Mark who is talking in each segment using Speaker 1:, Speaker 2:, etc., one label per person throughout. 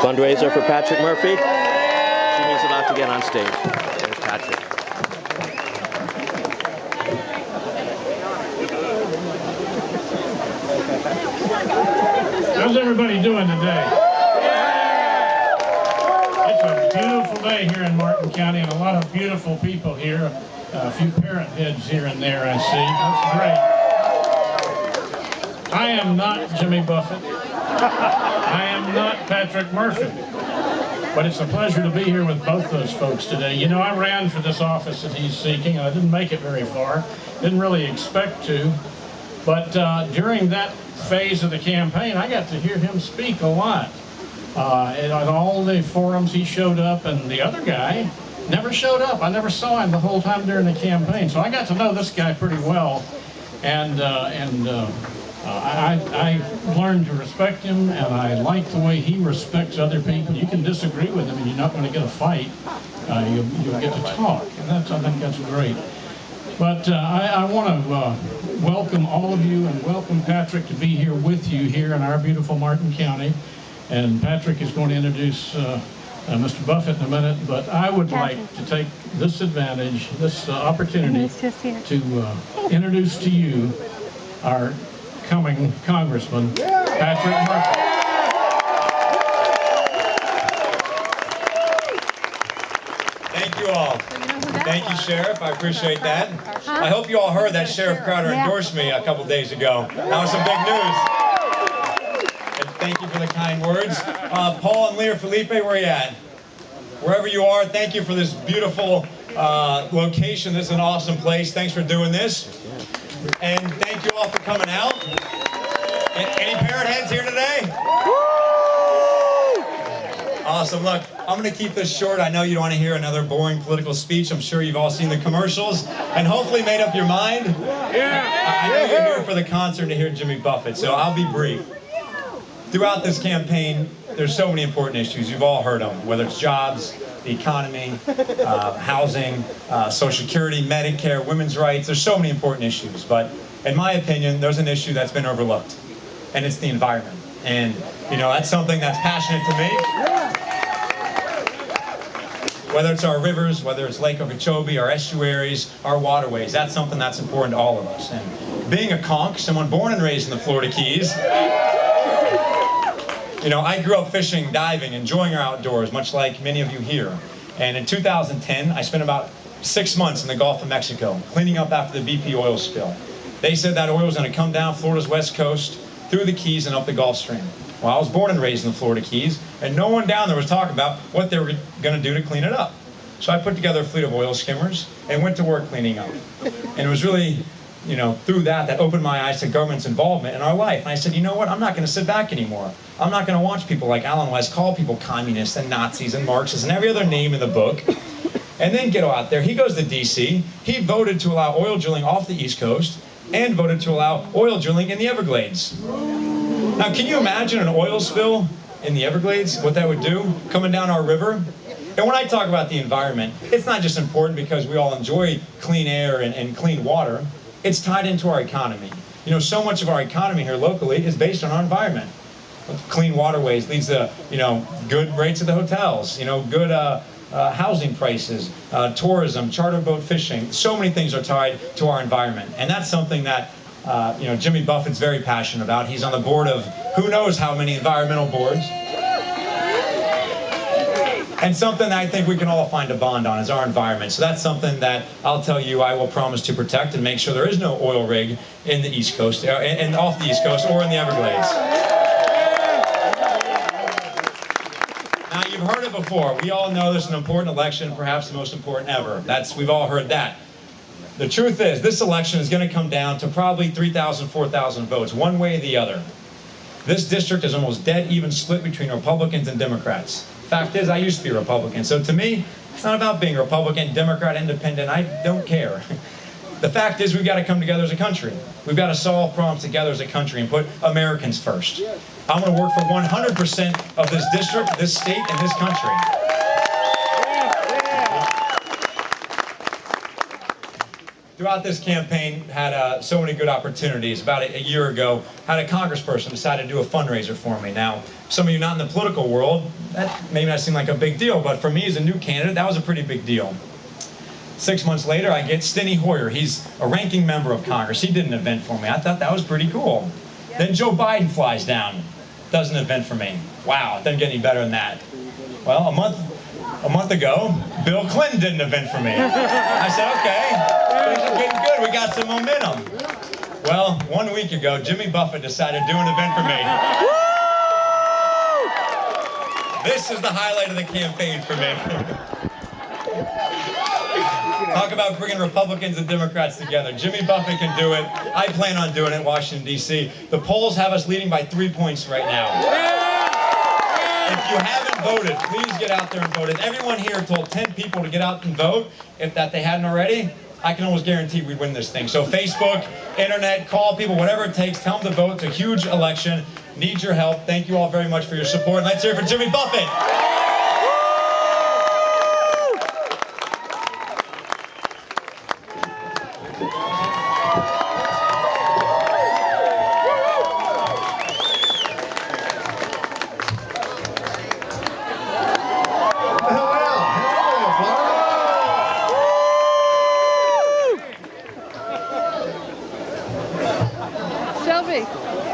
Speaker 1: Fundraiser for Patrick Murphy. Jimmy's about to get on stage. There's Patrick.
Speaker 2: How's everybody doing today? It's a beautiful day here in Martin County and a lot of beautiful people here. A few parrot heads here and there I see. That's great. I am not Jimmy Buffett. I am not Patrick Murphy. But it's a pleasure to be here with both those folks today. You know, I ran for this office that he's seeking. I didn't make it very far. Didn't really expect to. But during that phase of the campaign, I got to hear him speak a lot. And on all the forums he showed up, and the other guy never showed up. I never saw him the whole time during the campaign. So I got to know this guy pretty well. And I learned to respect him, and I like the way he respects other people. You can disagree with him, and you're not going to get a fight. You'll get to talk, and I think that's great. But I want to welcome all of you and welcome Patrick to be here with you here in our beautiful Martin County. And Patrick is going to introduce Mr. Buffett in a minute, but I would like to take this advantage, this opportunity to introduce to you our coming Congressman, Patrick Murphy.
Speaker 3: Thank you all. Thank you, Sheriff. I appreciate that. I hope you all heard that Sheriff Crowder endorsed me a couple days ago. That was some big news. And thank you for the kind words. Paul and Leah Felipe, where are you at? Wherever you are, thank you for this beautiful location. This is an awesome place. Thanks for doing this. And thank you all for coming out. Any parrot heads here today? Awesome. Look, I'm going to keep this short. I know you don't want to hear another boring political speech. I'm sure you've all seen the commercials and hopefully made up your mind. I know you're here for the concert to hear Jimmy Buffett, so I'll be brief. Throughout this campaign, there's so many important issues. You've all heard them, whether it's jobs, the economy, housing, Social Security, Medicare, women's rights. There's so many important issues. But in my opinion, there's an issue that's been overlooked, and it's the environment. And, you know, that's something that's passionate to me. Whether it's our rivers, whether it's Lake Okeechobee, our estuaries, our waterways, that's something that's important to all of us. And being a conch, someone born and raised in the Florida Keys, you know, I grew up fishing, diving, enjoying our outdoors, much like many of you here. And in 2010, I spent about 6 months in the Gulf of Mexico, cleaning up after the BP oil spill. They said that oil was going to come down Florida's west coast, through the Keys and up the Gulf Stream. Well, I was born and raised in the Florida Keys, and no one down there was talking about what they were going to do to clean it up. So I put together a fleet of oil skimmers and went to work cleaning up. And it was really, you know, through that opened my eyes to government's involvement in our life. And I said, you know what, I'm not going to sit back anymore. I'm not going to watch people like Alan West call people communists and Nazis and Marxists and every other name in the book. And then get out there. He goes to D.C. He voted to allow oil drilling off the East Coast and voted to allow oil drilling in the Everglades. Now, can you imagine an oil spill in the Everglades, what that would do, coming down our river? And when I talk about the environment, it's not just important because we all enjoy clean air and clean water. It's tied into our economy. You know, so much of our economy here locally is based on our environment. Clean waterways leads to, you know, good rates at the hotels, you know, good housing prices, tourism, charter boat fishing. So many things are tied to our environment. And that's something that, you know, Jimmy Buffett's very passionate about. He's on the board of who knows how many environmental boards. And something that I think we can all find a bond on is our environment. So that's something that I'll tell you I will promise to protect and make sure there is no oil rig in the East Coast, and off the East Coast or in the Everglades. Now, you've heard it before. We all know this is an important election, perhaps the most important ever. We've all heard that. The truth is, this election is going to come down to probably 3,000, 4,000 votes, one way or the other. This district is almost dead even split between Republicans and Democrats. Fact is, I used to be a Republican, so to me, it's not about being Republican, Democrat, Independent. I don't care. The fact is, we've got to come together as a country. We've got to solve problems together as a country and put Americans first. I'm going to work for 100% of this district, this state, and this country. throughout this campaign, had so many good opportunities. About a year ago, had a congressperson decide to do a fundraiser for me. Now, some of you not in the political world, that may not seem like a big deal, but for me as a new candidate, that was a pretty big deal. 6 months later, I get Steny Hoyer. He's a ranking member of Congress. He did an event for me. I thought that was pretty cool. Then Joe Biden flies down, does an event for me. Wow, it doesn't get any better than that. Well, a month ago, Bill Clinton did an event for me. I said, okay, things are getting good. We got some momentum. Well, 1 week ago, Jimmy Buffett decided to do an event for me. This is the highlight of the campaign for me. Talk about bringing Republicans and Democrats together. Jimmy Buffett can do it. I plan on doing it in Washington, D.C. The polls have us leading by 3 points right now. If you haven't voted, please get out there and vote. If everyone here told 10 people to get out and vote, if they hadn't already, I can almost guarantee we'd win this thing. So Facebook, internet, call people, whatever it takes, tell them to vote. It's a huge election. Need your help. Thank you all very much for your support. Let's hear it for Jimmy Buffett.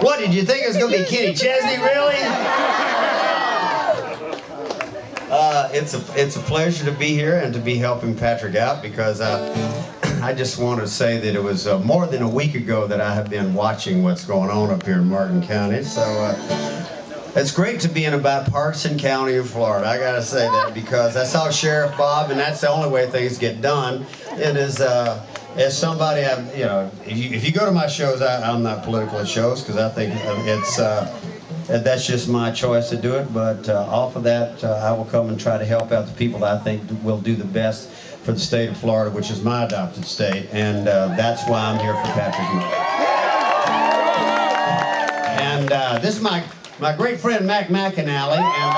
Speaker 4: What, did you think it was going to be Kenny Chesney, really? It's a pleasure to be here and to be helping Patrick out, because I just want to say that it was more than a week ago that I have been watching what's going on up here in Martin County. So it's great to be in a bipartisan county of Florida. I got to say that, because I saw Sheriff Bob, and that's the only way things get done. It is... as somebody, if you go to my shows, I'm not political at shows, because I think that's just my choice to do it. But off of that, I will come and try to help out the people that I think will do the best for the state of Florida, which is my adopted state, and that's why I'm here for Patrick Miller. And this is my great friend Mac McAnally, and.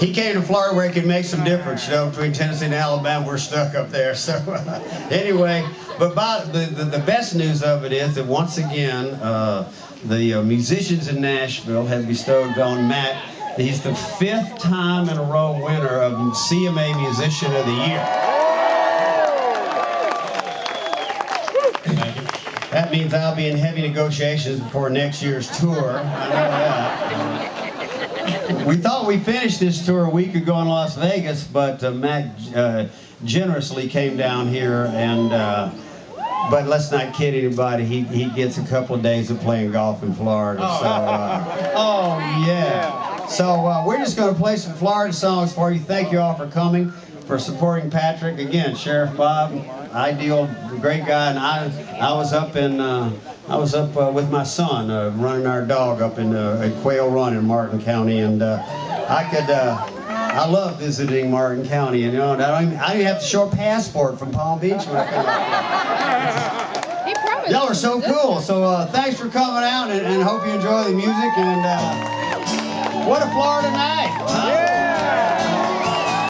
Speaker 4: He came to Florida where he could make some difference, between Tennessee and Alabama. We're stuck up there. So anyway, but the best news of it is that once again, the musicians in Nashville have bestowed on Matt, he's the 5th time in a row winner of CMA Musician of the Year. That means I'll be in heavy negotiations before next year's tour. I know that. We thought we finished this tour a week ago in Las Vegas, but Mac generously came down here, and but let's not kid anybody. He gets a couple of days of playing golf in Florida. So, oh yeah. So we're just going to play some Florida songs for you. Thank you all for coming, for supporting Patrick. Again, Sheriff Bob, ideal, great guy, and I was up with my son running our dog up in at Quail Run in Martin County, and I love visiting Martin County. And I didn't have to show a passport from Palm Beach when I came up there. Y'all are so cool. So thanks for coming out, and hope you enjoy the music. And what a Florida night! Huh?